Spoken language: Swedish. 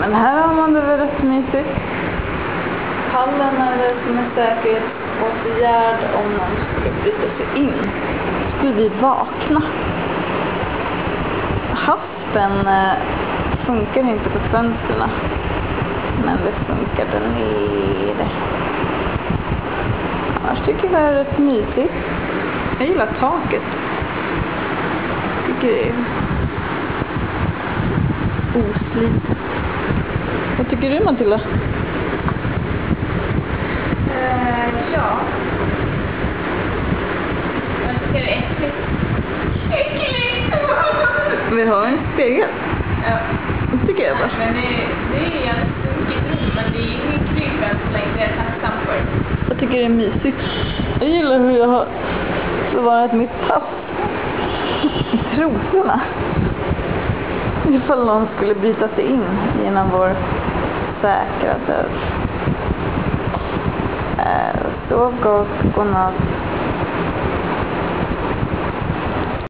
men här har man det väl rätt mysigt. Pallen är det som är säkerhetsåtgärd om någon skulle bryta sig in. Skulle vi vakna. Haspen funkar inte på fönsterna. Men det funkar där nere. Annars tycker jag det är rätt mysigt. Jag gillar taket. Tycker det är oslitet. Vad tycker du, Matilda? Ja. Jag tycker det är äckligt. Äckligt! Vi har en spegel. Ja. Det tycker jag bara. Men det är jättemycket rum, men det är ingen kryp än så länge. Det är jag tacksam för. Jag tycker det är mysigt. Jag gillar hur jag har förvarat mitt pass i trosorna. Ifall någon skulle bryta sig in genom vår säkra dörr. Sov gott, godnatt.